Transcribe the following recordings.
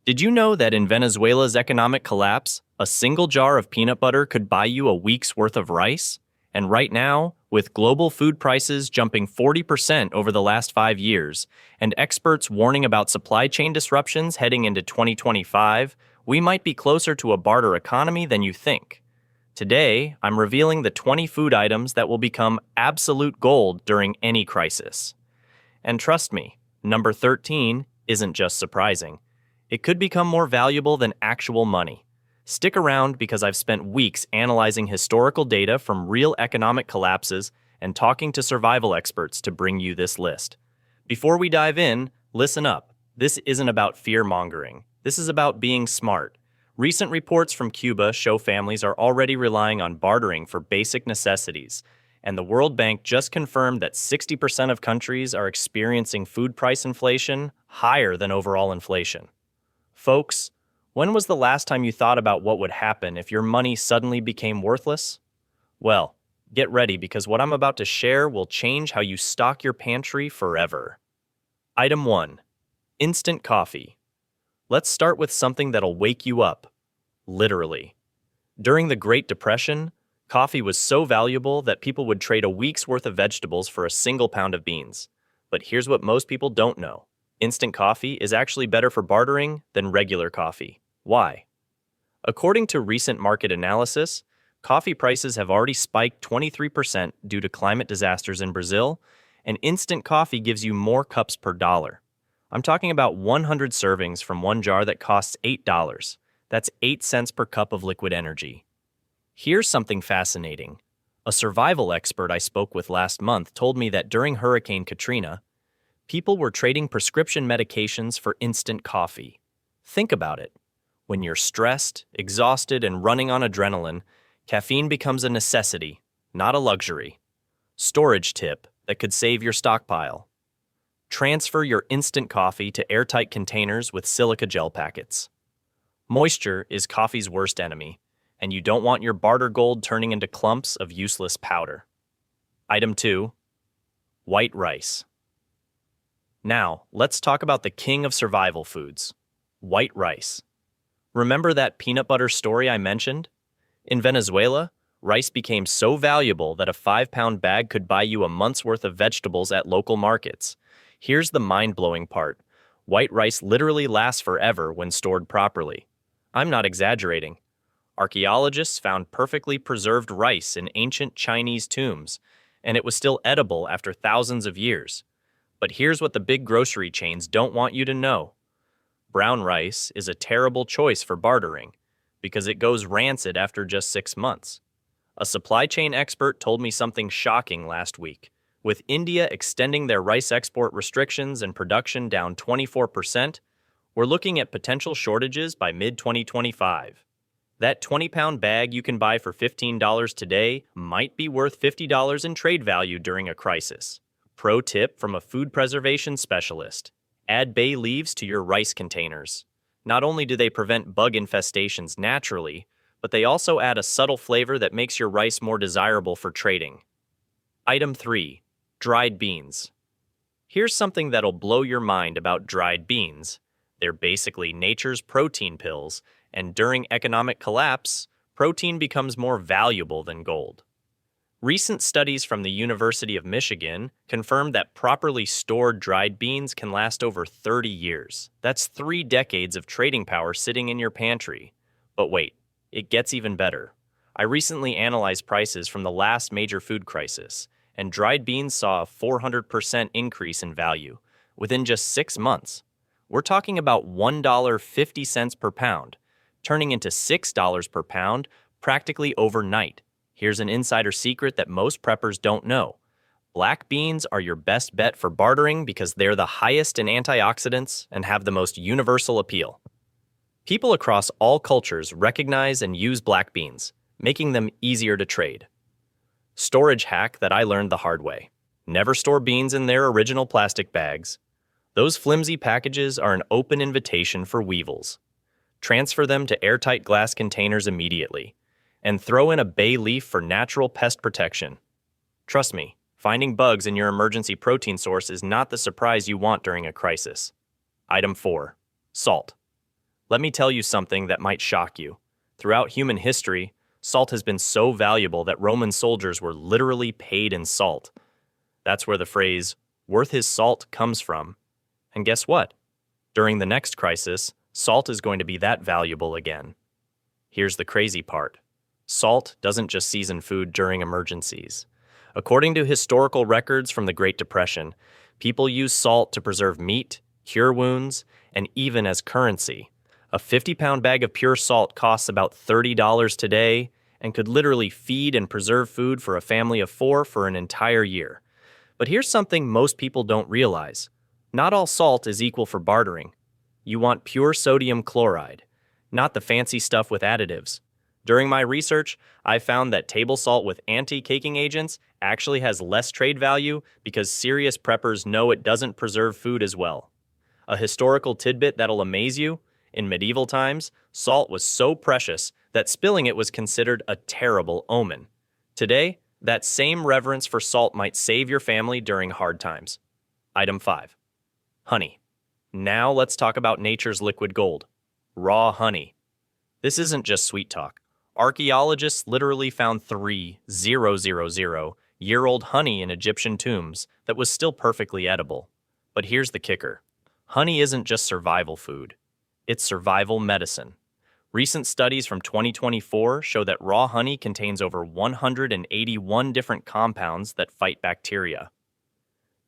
Did you know that in Venezuela's economic collapse, a single jar of peanut butter could buy you a week's worth of rice? And right now, with global food prices jumping 40% over the last 5 years, and experts warning about supply chain disruptions heading into 2025, we might be closer to a barter economy than you think. Today, I'm revealing the 20 food items that will become absolute gold during any crisis. And trust me, number 13 isn't just surprising. It could become more valuable than actual money. Stick around because I've spent weeks analyzing historical data from real economic collapses and talking to survival experts to bring you this list. Before we dive in, listen up. This isn't about fear-mongering. This is about being smart. Recent reports from Cuba show families are already relying on bartering for basic necessities, and the World Bank just confirmed that 60% of countries are experiencing food price inflation higher than overall inflation. Folks, when was the last time you thought about what would happen if your money suddenly became worthless? Well, get ready because what I'm about to share will change how you stock your pantry forever. Item 1. Instant coffee. Let's start with something that'll wake you up. Literally. During the Great Depression, coffee was so valuable that people would trade a week's worth of vegetables for a single pound of beans. But here's what most people don't know. Instant coffee is actually better for bartering than regular coffee. Why? According to recent market analysis, coffee prices have already spiked 23% due to climate disasters in Brazil, and instant coffee gives you more cups per dollar. I'm talking about 100 servings from one jar that costs $8. That's 8 cents per cup of liquid energy. Here's something fascinating. A survival expert I spoke with last month told me that during Hurricane Katrina, people were trading prescription medications for instant coffee. Think about it. When you're stressed, exhausted, and running on adrenaline, caffeine becomes a necessity, not a luxury. Storage tip that could save your stockpile. Transfer your instant coffee to airtight containers with silica gel packets. Moisture is coffee's worst enemy, and you don't want your barter gold turning into clumps of useless powder. Item 2. White rice. Now, let's talk about the king of survival foods, white rice. Remember that peanut butter story I mentioned? In Venezuela, rice became so valuable that a 5-pound bag could buy you a month's worth of vegetables at local markets. Here's the mind-blowing part. White rice literally lasts forever when stored properly. I'm not exaggerating. Archaeologists found perfectly preserved rice in ancient Chinese tombs, and it was still edible after thousands of years. But here's what the big grocery chains don't want you to know. Brown rice is a terrible choice for bartering because it goes rancid after just 6 months. A supply chain expert told me something shocking last week. With India extending their rice export restrictions and production down 24%, we're looking at potential shortages by mid-2025. That 20-pound bag you can buy for $15 today might be worth $50 in trade value during a crisis. Pro tip from a food preservation specialist. Add bay leaves to your rice containers. Not only do they prevent bug infestations naturally, but they also add a subtle flavor that makes your rice more desirable for trading. Item 3. Dried beans. Here's something that'll blow your mind about dried beans. They're basically nature's protein pills, and during economic collapse, protein becomes more valuable than gold. Recent studies from the University of Michigan confirmed that properly stored dried beans can last over 30 years. That's 3 decades of trading power sitting in your pantry. But wait, it gets even better. I recently analyzed prices from the last major food crisis, and dried beans saw a 400% increase in value within just 6 months. We're talking about $1.50 per pound, turning into $6 per pound practically overnight. Here's an insider secret that most preppers don't know. Black beans are your best bet for bartering because they're the highest in antioxidants and have the most universal appeal. People across all cultures recognize and use black beans, making them easier to trade. Storage hack that I learned the hard way. Never store beans in their original plastic bags. Those flimsy packages are an open invitation for weevils. Transfer them to airtight glass containers immediately, and throw in a bay leaf for natural pest protection. Trust me, finding bugs in your emergency protein source is not the surprise you want during a crisis. Item 4. Salt. Let me tell you something that might shock you. Throughout human history, salt has been so valuable that Roman soldiers were literally paid in salt. That's where the phrase, worth his salt, comes from. And guess what? During the next crisis, salt is going to be that valuable again. Here's the crazy part. Salt doesn't just season food during emergencies. According to historical records from the Great Depression, people used salt to preserve meat, cure wounds, and even as currency. A 50-pound bag of pure salt costs about $30 today and could literally feed and preserve food for a family of 4 for an entire year. But here's something most people don't realize. Not all salt is equal for bartering. You want pure sodium chloride, not the fancy stuff with additives. During my research, I found that table salt with anti-caking agents actually has less trade value because serious preppers know it doesn't preserve food as well. A historical tidbit that'll amaze you: in medieval times, salt was so precious that spilling it was considered a terrible omen. Today, that same reverence for salt might save your family during hard times. Item 5. Honey. Now let's talk about nature's liquid gold. Raw honey. This isn't just sweet talk. Archaeologists literally found 3,000-year-old honey in Egyptian tombs that was still perfectly edible. But here's the kicker. Honey isn't just survival food. It's survival medicine. Recent studies from 2024 show that raw honey contains over 181 different compounds that fight bacteria.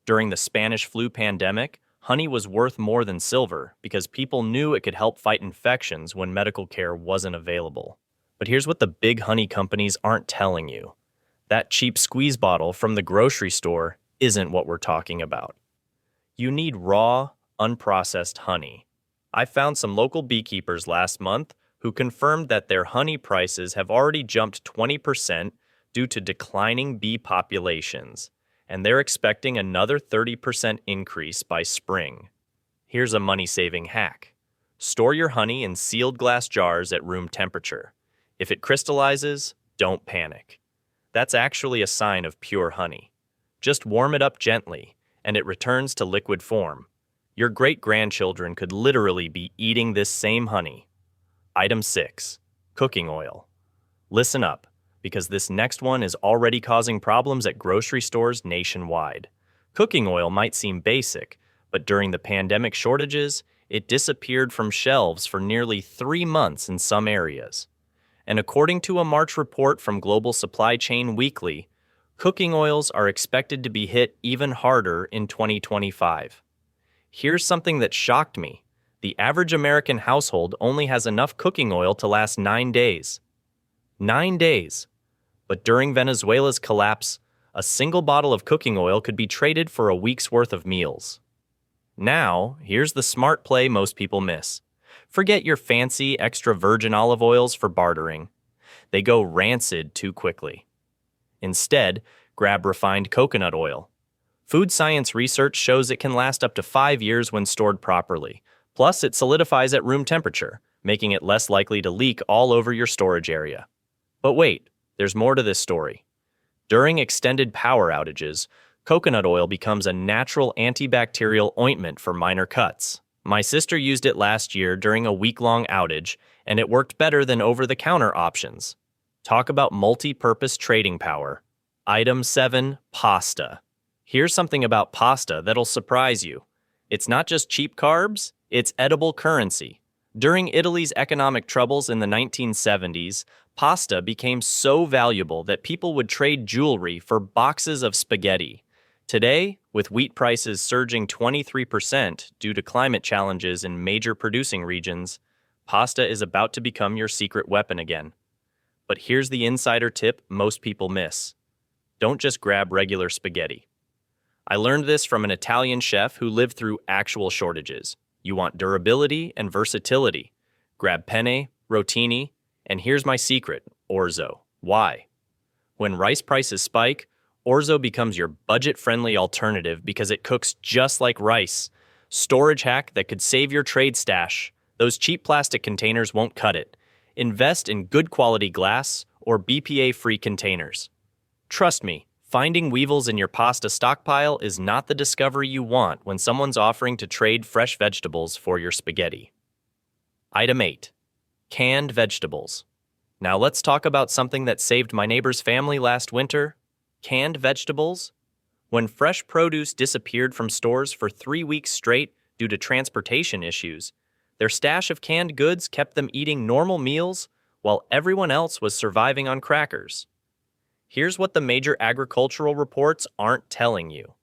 During the Spanish flu pandemic, honey was worth more than silver because people knew it could help fight infections when medical care wasn't available. But here's what the big honey companies aren't telling you. That cheap squeeze bottle from the grocery store isn't what we're talking about. You need raw, unprocessed honey. I found some local beekeepers last month who confirmed that their honey prices have already jumped 20% due to declining bee populations, and they're expecting another 30% increase by spring. Here's a money-saving hack. Store your honey in sealed glass jars at room temperature. If it crystallizes, don't panic. That's actually a sign of pure honey. Just warm it up gently, and it returns to liquid form. Your great-grandchildren could literally be eating this same honey. Item 6. Cooking oil. Listen up, because this next one is already causing problems at grocery stores nationwide. Cooking oil might seem basic, but during the pandemic shortages, it disappeared from shelves for nearly 3 months in some areas. And according to a March report from Global Supply Chain Weekly, cooking oils are expected to be hit even harder in 2025. Here's something that shocked me. The average American household only has enough cooking oil to last 9 days. 9 days. But during Venezuela's collapse, a single bottle of cooking oil could be traded for a week's worth of meals. Now, here's the smart play most people miss. Forget your fancy extra virgin olive oils for bartering. They go rancid too quickly. Instead, grab refined coconut oil. Food science research shows it can last up to 5 years when stored properly. Plus, it solidifies at room temperature, making it less likely to leak all over your storage area. But wait, there's more to this story. During extended power outages, coconut oil becomes a natural antibacterial ointment for minor cuts. My sister used it last year during a week-long outage, and it worked better than over-the-counter options. Talk about multi-purpose trading power. Item 7. Pasta. Here's something about pasta that'll surprise you. It's not just cheap carbs, it's edible currency. During Italy's economic troubles in the 1970s, pasta became so valuable that people would trade jewelry for boxes of spaghetti. Today, with wheat prices surging 23% due to climate challenges in major producing regions, pasta is about to become your secret weapon again. But here's the insider tip most people miss. Don't just grab regular spaghetti. I learned this from an Italian chef who lived through actual shortages. You want durability and versatility. Grab penne, rotini, and here's my secret, orzo. Why? When rice prices spike, orzo becomes your budget-friendly alternative because it cooks just like rice. Storage hack that could save your trade stash. Those cheap plastic containers won't cut it. Invest in good quality glass or BPA-free containers. Trust me, finding weevils in your pasta stockpile is not the discovery you want when someone's offering to trade fresh vegetables for your spaghetti. Item 8. Canned vegetables. Now let's talk about something that saved my neighbor's family last winter. Canned vegetables. When fresh produce disappeared from stores for 3 weeks straight due to transportation issues, their stash of canned goods kept them eating normal meals while everyone else was surviving on crackers. Here's what the major agricultural reports aren't telling you.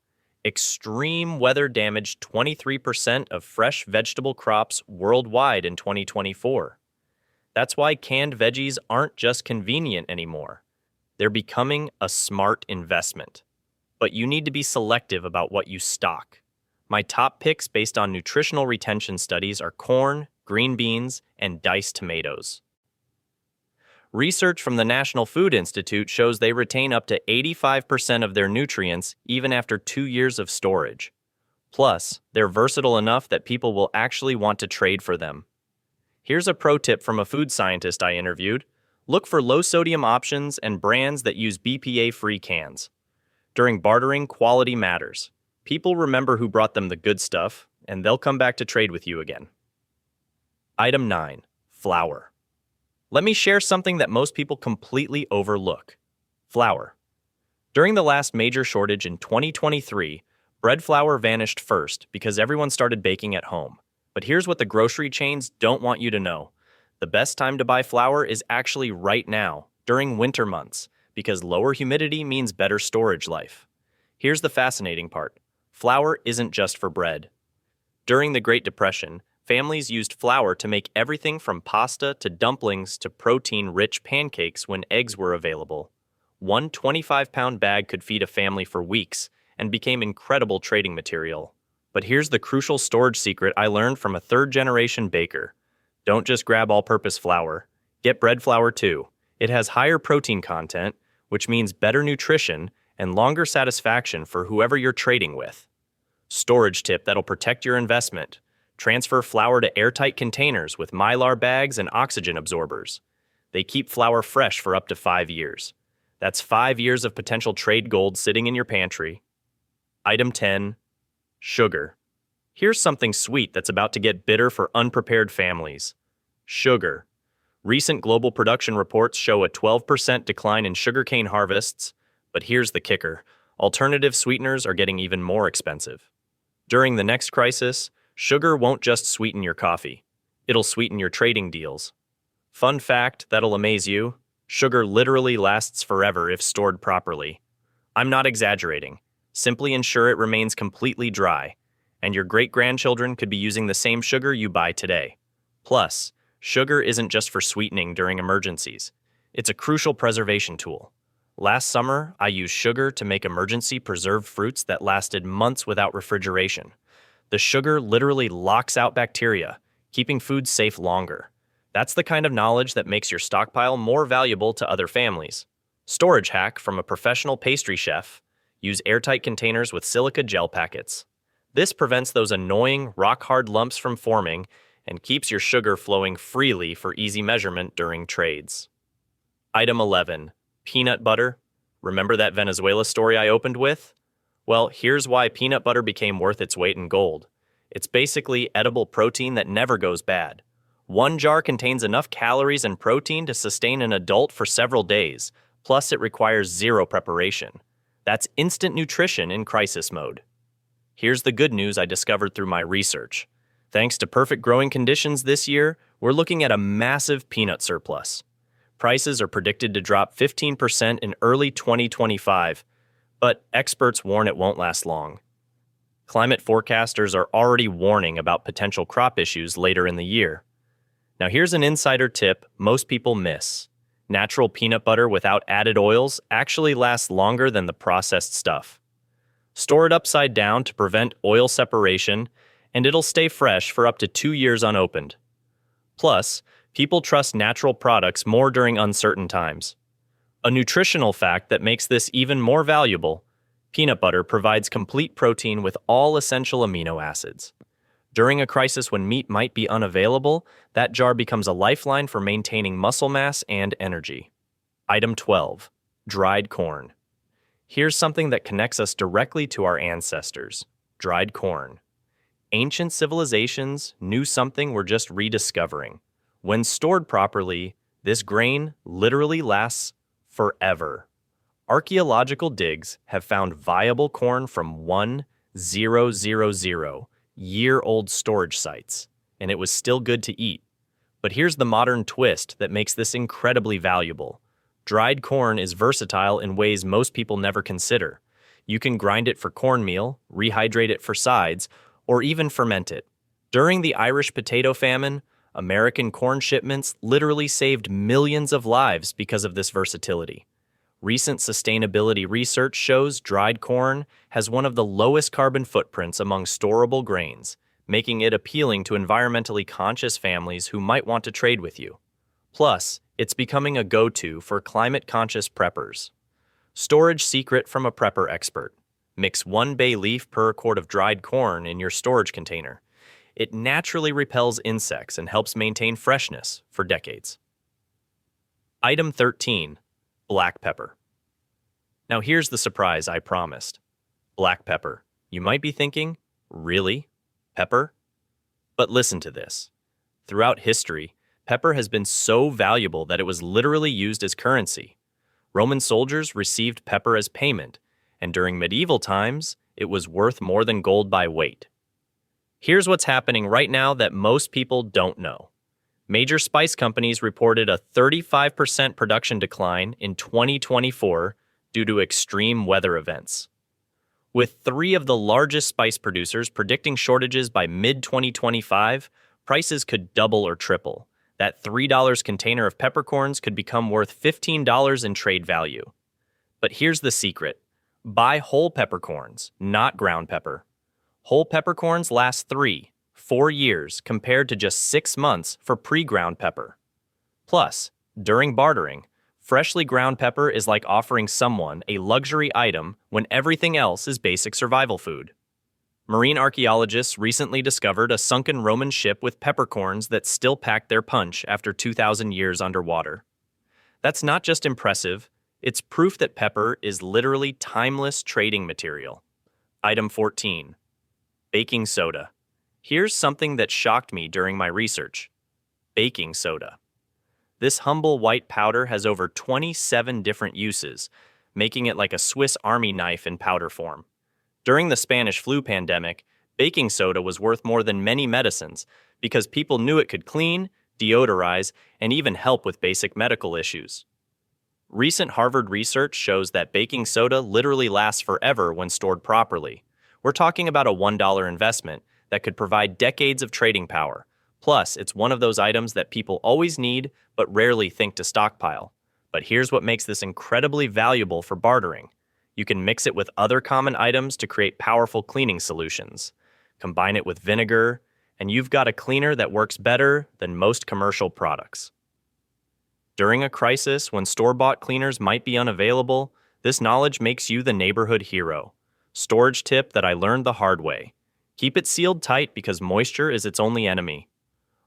Extreme weather damaged 23% of fresh vegetable crops worldwide in 2024. That's why canned veggies aren't just convenient anymore. They're becoming a smart investment. But you need to be selective about what you stock. My top picks based on nutritional retention studies are corn, green beans, and diced tomatoes. Research from the National Food Institute shows they retain up to 85% of their nutrients even after 2 years of storage. Plus, they're versatile enough that people will actually want to trade for them. Here's a pro tip from a food scientist I interviewed. Look for low-sodium options and brands that use BPA-free cans. During bartering, quality matters. People remember who brought them the good stuff, and they'll come back to trade with you again. Item 9. Flour. Let me share something that most people completely overlook. Flour. During the last major shortage in 2023, bread flour vanished first because everyone started baking at home. But here's what the grocery chains don't want you to know. The best time to buy flour is actually right now, during winter months, because lower humidity means better storage life. Here's the fascinating part. Flour isn't just for bread. During the Great Depression, families used flour to make everything from pasta to dumplings to protein-rich pancakes when eggs were available. One 25-pound bag could feed a family for weeks and became incredible trading material. But here's the crucial storage secret I learned from a third-generation baker. Don't just grab all-purpose flour. Get bread flour too. It has higher protein content, which means better nutrition and longer satisfaction for whoever you're trading with. Storage tip that'll protect your investment. Transfer flour to airtight containers with Mylar bags and oxygen absorbers. They keep flour fresh for up to 5 years. That's 5 years of potential trade gold sitting in your pantry. Item 10. Sugar. Here's something sweet that's about to get bitter for unprepared families. Sugar. Recent global production reports show a 12% decline in sugarcane harvests, but here's the kicker. Alternative sweeteners are getting even more expensive. During the next crisis, sugar won't just sweeten your coffee. It'll sweeten your trading deals. Fun fact that'll amaze you, sugar literally lasts forever if stored properly. I'm not exaggerating. Simply ensure it remains completely dry, and your great-grandchildren could be using the same sugar you buy today. Plus, sugar isn't just for sweetening during emergencies. It's a crucial preservation tool. Last summer, I used sugar to make emergency preserved fruits that lasted months without refrigeration. The sugar literally locks out bacteria, keeping food safe longer. That's the kind of knowledge that makes your stockpile more valuable to other families. Storage hack from a professional pastry chef. Use airtight containers with silica gel packets. This prevents those annoying, rock-hard lumps from forming and keeps your sugar flowing freely for easy measurement during trades. Item 11. Peanut butter. Remember that Venezuela story I opened with? Well, here's why peanut butter became worth its weight in gold. It's basically edible protein that never goes bad. One jar contains enough calories and protein to sustain an adult for several days, plus it requires zero preparation. That's instant nutrition in crisis mode. Here's the good news I discovered through my research. Thanks to perfect growing conditions this year, we're looking at a massive peanut surplus. Prices are predicted to drop 15% in early 2025, but experts warn it won't last long. Climate forecasters are already warning about potential crop issues later in the year. Now here's an insider tip most people miss. Natural peanut butter without added oils actually lasts longer than the processed stuff. Store it upside down to prevent oil separation, and it'll stay fresh for up to 2 years unopened. Plus, people trust natural products more during uncertain times. A nutritional fact that makes this even more valuable: peanut butter provides complete protein with all essential amino acids. During a crisis when meat might be unavailable, that jar becomes a lifeline for maintaining muscle mass and energy. Item 12. Dried corn. Here's something that connects us directly to our ancestors: dried corn. Ancient civilizations knew something we're just rediscovering. When stored properly, this grain literally lasts forever. Archaeological digs have found viable corn from 1000-year-old storage sites, and it was still good to eat. But here's the modern twist that makes this incredibly valuable. Dried corn is versatile in ways most people never consider. You can grind it for cornmeal, rehydrate it for sides, or even ferment it. During the Irish potato famine, American corn shipments literally saved millions of lives because of this versatility. Recent sustainability research shows dried corn has one of the lowest carbon footprints among storable grains, making it appealing to environmentally conscious families who might want to trade with you. Plus, it's becoming a go-to for climate-conscious preppers. Storage secret from a prepper expert. Mix 1 bay leaf per quart of dried corn in your storage container. It naturally repels insects and helps maintain freshness for decades. Item 13. Black pepper. Now here's the surprise I promised. Black pepper. You might be thinking, really? Pepper? But listen to this. Throughout history, pepper has been so valuable that it was literally used as currency. Roman soldiers received pepper as payment, and during medieval times, it was worth more than gold by weight. Here's what's happening right now that most people don't know. Major spice companies reported a 35% production decline in 2024 due to extreme weather events. With 3 of the largest spice producers predicting shortages by mid-2025, prices could double or triple. That $3 container of peppercorns could become worth $15 in trade value. But here's the secret. Buy whole peppercorns, not ground pepper. Whole peppercorns last 3-4 years compared to just 6 months for pre-ground pepper. Plus, during bartering, freshly ground pepper is like offering someone a luxury item when everything else is basic survival food. Marine archaeologists recently discovered a sunken Roman ship with peppercorns that still packed their punch after 2,000 years underwater. That's not just impressive, it's proof that pepper is literally timeless trading material. Item 14. Baking soda. Here's something that shocked me during my research. Baking soda. This humble white powder has over 27 different uses, making it like a Swiss Army knife in powder form. During the Spanish flu pandemic, baking soda was worth more than many medicines because people knew it could clean, deodorize, and even help with basic medical issues. Recent Harvard research shows that baking soda literally lasts forever when stored properly. We're talking about a $1 investment that could provide decades of trading power. Plus, it's one of those items that people always need but rarely think to stockpile. But here's what makes this incredibly valuable for bartering. You can mix it with other common items to create powerful cleaning solutions. Combine it with vinegar, and you've got a cleaner that works better than most commercial products. During a crisis, when store-bought cleaners might be unavailable, this knowledge makes you the neighborhood hero. Storage tip that I learned the hard way. Keep it sealed tight because moisture is its only enemy.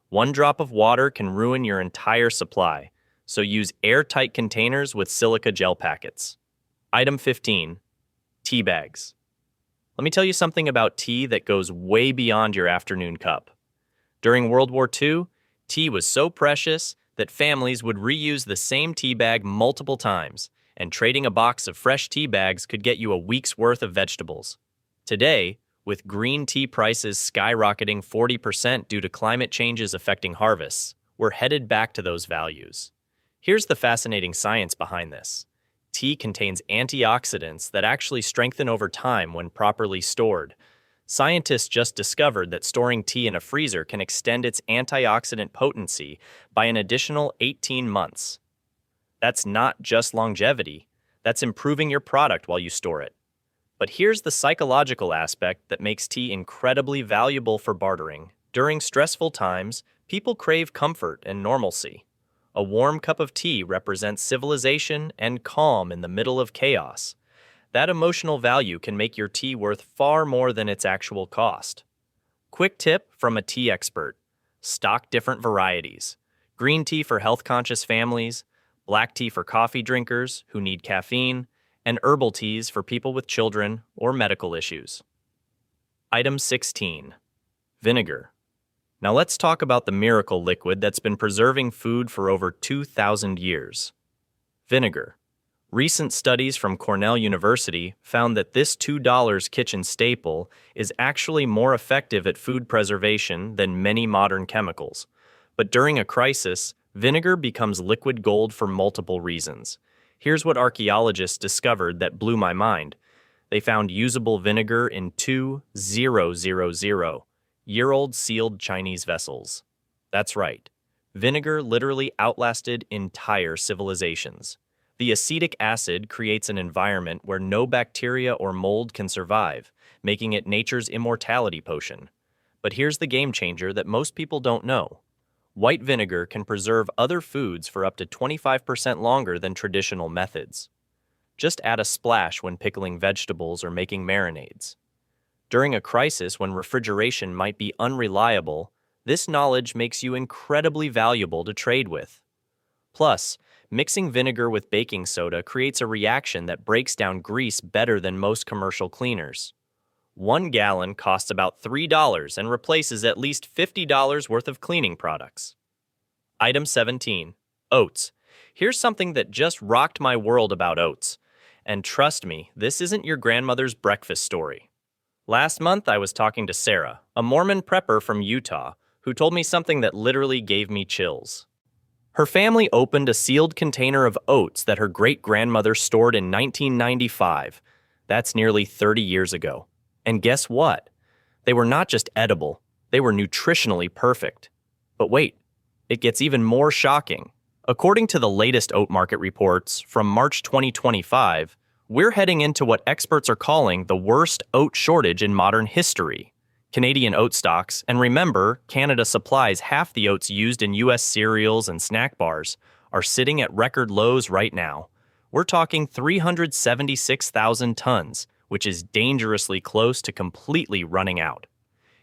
1 drop of water can ruin your entire supply, so use airtight containers with silica gel packets. Item 15. Tea bags. Let me tell you something about tea that goes way beyond your afternoon cup. During World War II, tea was so precious that families would reuse the same tea bag multiple times, and trading a box of fresh tea bags could get you a week's worth of vegetables. Today, with green tea prices skyrocketing 40% due to climate changes affecting harvests, we're headed back to those values. Here's the fascinating science behind this. Tea contains antioxidants that actually strengthen over time when properly stored. Scientists just discovered that storing tea in a freezer can extend its antioxidant potency by an additional 18 months. That's not just longevity, that's improving your product while you store it. But here's the psychological aspect that makes tea incredibly valuable for bartering. During stressful times, people crave comfort and normalcy. A warm cup of tea represents civilization and calm in the middle of chaos. That emotional value can make your tea worth far more than its actual cost. Quick tip from a tea expert. Stock different varieties. Green tea for health-conscious families, black tea for coffee drinkers who need caffeine, and herbal teas for people with children or medical issues. Item 16. Vinegar. Now let's talk about the miracle liquid that's been preserving food for over 2,000 years. Vinegar. Recent studies from Cornell University found that this $2 kitchen staple is actually more effective at food preservation than many modern chemicals. But during a crisis, vinegar becomes liquid gold for multiple reasons. Here's what archaeologists discovered that blew my mind. They found usable vinegar in 2,000-year-old sealed Chinese vessels. That's right. Vinegar literally outlasted entire civilizations. The acetic acid creates an environment where no bacteria or mold can survive, making it nature's immortality potion. But here's the game changer that most people don't know. White vinegar can preserve other foods for up to 25% longer than traditional methods. Just add a splash when pickling vegetables or making marinades. During a crisis when refrigeration might be unreliable, this knowledge makes you incredibly valuable to trade with. Plus, mixing vinegar with baking soda creates a reaction that breaks down grease better than most commercial cleaners. 1 gallon costs about $3 and replaces at least $50 worth of cleaning products. Item 17. Oats. Here's something that just rocked my world about oats. And trust me, this isn't your grandmother's breakfast story. Last month, I was talking to Sarah, a Mormon prepper from Utah, who told me something that literally gave me chills. Her family opened a sealed container of oats that her great-grandmother stored in 1995. That's nearly 30 years ago. And guess what? They were not just edible, they were nutritionally perfect. But wait, it gets even more shocking. According to the latest oat market reports from March 2025, we're heading into what experts are calling the worst oat shortage in modern history. Canadian oat stocks, and remember, Canada supplies half the oats used in U.S. cereals and snack bars, are sitting at record lows right now. We're talking 376,000 tons, which is dangerously close to completely running out.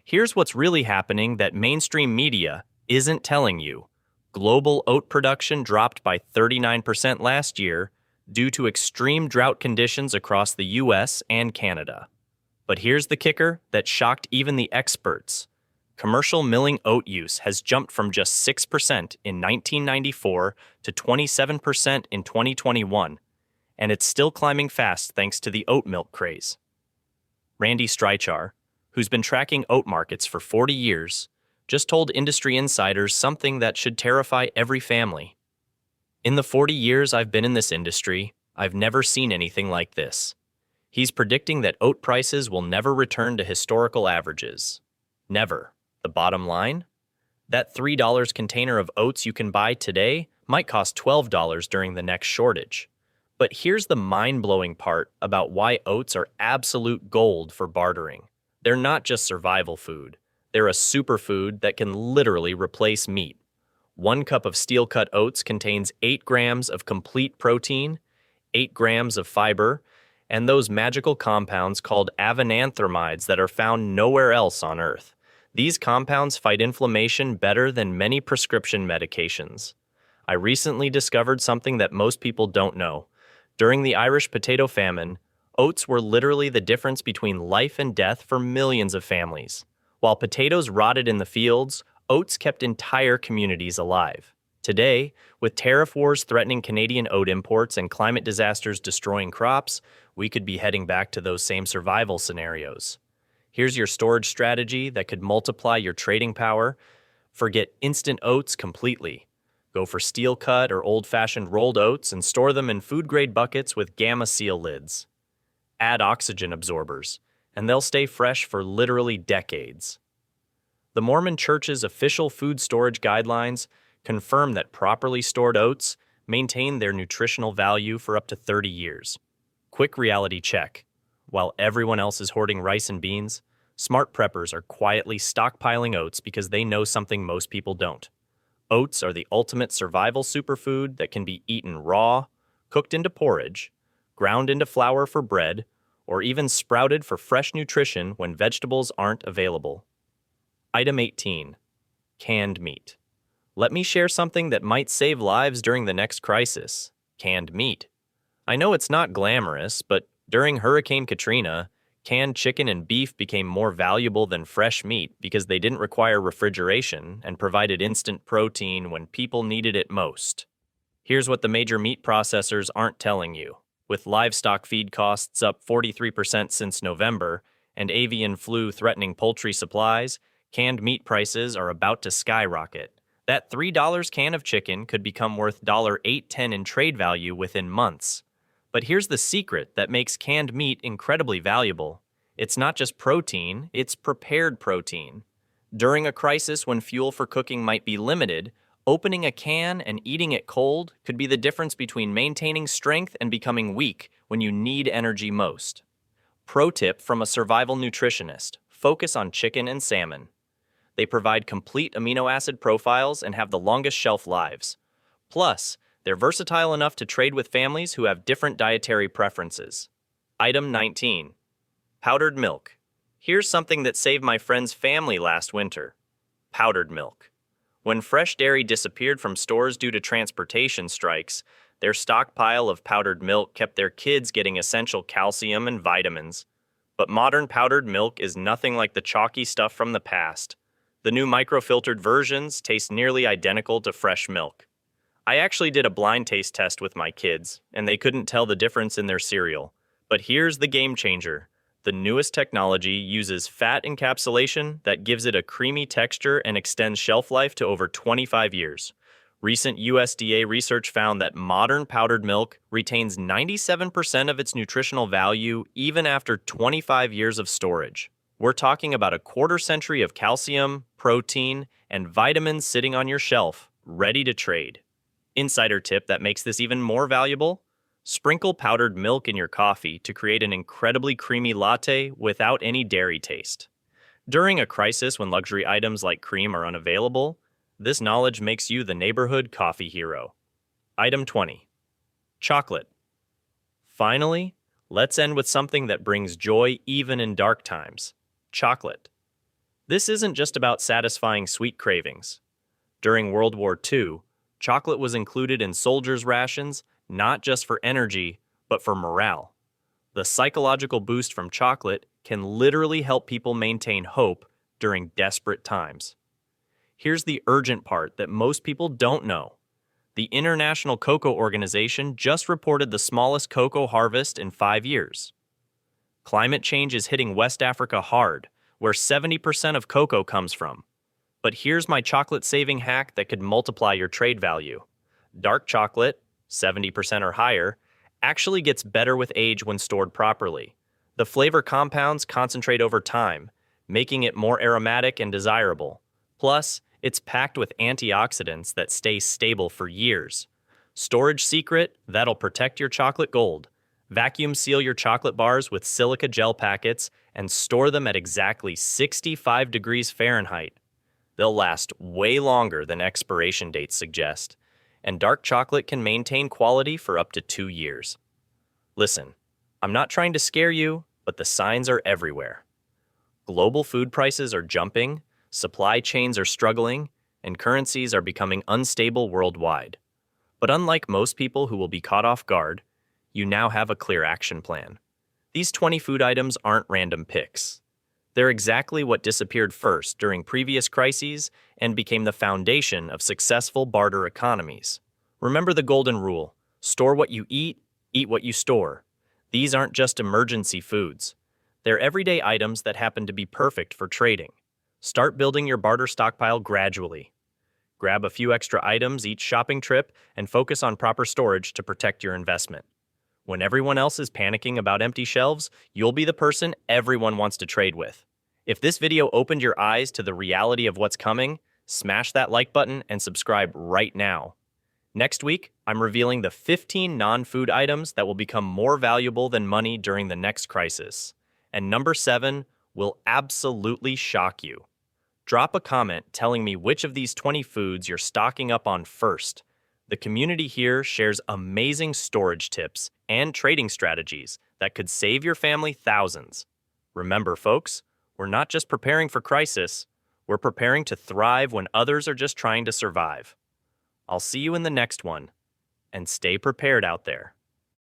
Here's what's really happening that mainstream media isn't telling you. Global oat production dropped by 39% last year due to extreme drought conditions across the U.S. and Canada. But here's the kicker that shocked even the experts. Commercial milling oat use has jumped from just 6% in 1994 to 27% in 2021, and it's still climbing fast thanks to the oat milk craze. Randy Streichar, who's been tracking oat markets for 40 years, just told industry insiders something that should terrify every family. In the 40 years I've been in this industry, I've never seen anything like this. He's predicting that oat prices will never return to historical averages. Never. The bottom line? That $3 container of oats you can buy today might cost $12 during the next shortage. But here's the mind-blowing part about why oats are absolute gold for bartering. They're not just survival food. They're a superfood that can literally replace meat. 1 cup of steel-cut oats contains 8 grams of complete protein, 8 grams of fiber, and those magical compounds called avenanthramides that are found nowhere else on Earth. These compounds fight inflammation better than many prescription medications. I recently discovered something that most people don't know. During the Irish potato famine, oats were literally the difference between life and death for millions of families. While potatoes rotted in the fields, oats kept entire communities alive. Today, with tariff wars threatening Canadian oat imports and climate disasters destroying crops, we could be heading back to those same survival scenarios. Here's your storage strategy that could multiply your trading power. Forget instant oats completely. Go for steel-cut or old-fashioned rolled oats and store them in food-grade buckets with Gamma Seal lids. Add oxygen absorbers, and they'll stay fresh for literally decades. The Mormon Church's official food storage guidelines confirm that properly stored oats maintain their nutritional value for up to 30 years. Quick reality check. While everyone else is hoarding rice and beans, smart preppers are quietly stockpiling oats because they know something most people don't. Oats are the ultimate survival superfood that can be eaten raw, cooked into porridge, ground into flour for bread, or even sprouted for fresh nutrition when vegetables aren't available. Item 18. Canned meat. Let me share something that might save lives during the next crisis. Canned meat. I know it's not glamorous, but during Hurricane Katrina, Canned chicken and beef became more valuable than fresh meat because they didn't require refrigeration and provided instant protein when people needed it most. Here's what the major meat processors aren't telling you. With livestock feed costs up 43% since November and avian flu threatening poultry supplies, canned meat prices are about to skyrocket. That $3 can of chicken could become worth $8.10 in trade value within months. But here's the secret that makes canned meat incredibly valuable. It's not just protein, it's prepared protein. During a crisis when fuel for cooking might be limited, opening a can and eating it cold could be the difference between maintaining strength and becoming weak when you need energy most. Pro tip from a survival nutritionist: focus on chicken and salmon. They provide complete amino acid profiles and have the longest shelf lives. Plus, they're versatile enough to trade with families who have different dietary preferences. Item 19. Powdered milk. Here's something that saved my friend's family last winter. Powdered milk. When fresh dairy disappeared from stores due to transportation strikes, their stockpile of powdered milk kept their kids getting essential calcium and vitamins. But modern powdered milk is nothing like the chalky stuff from the past. The new microfiltered versions taste nearly identical to fresh milk. I actually did a blind taste test with my kids, and they couldn't tell the difference in their cereal. But here's the game changer. The newest technology uses fat encapsulation that gives it a creamy texture and extends shelf life to over 25 years. Recent USDA research found that modern powdered milk retains 97% of its nutritional value even after 25 years of storage. We're talking about a quarter century of calcium, protein, and vitamins sitting on your shelf, ready to trade. Insider tip that makes this even more valuable: sprinkle powdered milk in your coffee to create an incredibly creamy latte without any dairy taste. During a crisis when luxury items like cream are unavailable, this knowledge makes you the neighborhood coffee hero. Item 20. Chocolate. Finally, let's end with something that brings joy even in dark times: chocolate. This isn't just about satisfying sweet cravings. During World War II, chocolate was included in soldiers' rations, not just for energy, but for morale. The psychological boost from chocolate can literally help people maintain hope during desperate times. Here's the urgent part that most people don't know. The International Cocoa Organization just reported the smallest cocoa harvest in 5 years. Climate change is hitting West Africa hard, where 70% of cocoa comes from. But here's my chocolate-saving hack that could multiply your trade value. Dark chocolate, 70% or higher, actually gets better with age when stored properly. The flavor compounds concentrate over time, making it more aromatic and desirable. Plus, it's packed with antioxidants that stay stable for years. Storage secret that'll protect your chocolate gold. Vacuum seal your chocolate bars with silica gel packets and store them at exactly 65 degrees Fahrenheit. They'll last way longer than expiration dates suggest, and dark chocolate can maintain quality for up to 2 years. Listen, I'm not trying to scare you, but the signs are everywhere. Global food prices are jumping, supply chains are struggling, and currencies are becoming unstable worldwide. But unlike most people who will be caught off guard, you now have a clear action plan. These 20 food items aren't random picks. They're exactly what disappeared first during previous crises and became the foundation of successful barter economies. Remember the golden rule: store what you eat what you store. These aren't just emergency foods. They're everyday items that happen to be perfect for trading. Start building your barter stockpile gradually. Grab a few extra items each shopping trip and focus on proper storage to protect your investment. When everyone else is panicking about empty shelves, you'll be the person everyone wants to trade with. If this video opened your eyes to the reality of what's coming, smash that like button and subscribe right now. Next week, I'm revealing the 15 non-food items that will become more valuable than money during the next crisis. And number 7 will absolutely shock you. Drop a comment telling me which of these 20 foods you're stocking up on first. The community here shares amazing storage tips and trading strategies that could save your family thousands. Remember, folks, we're not just preparing for crisis, we're preparing to thrive when others are just trying to survive. I'll see you in the next one, and stay prepared out there.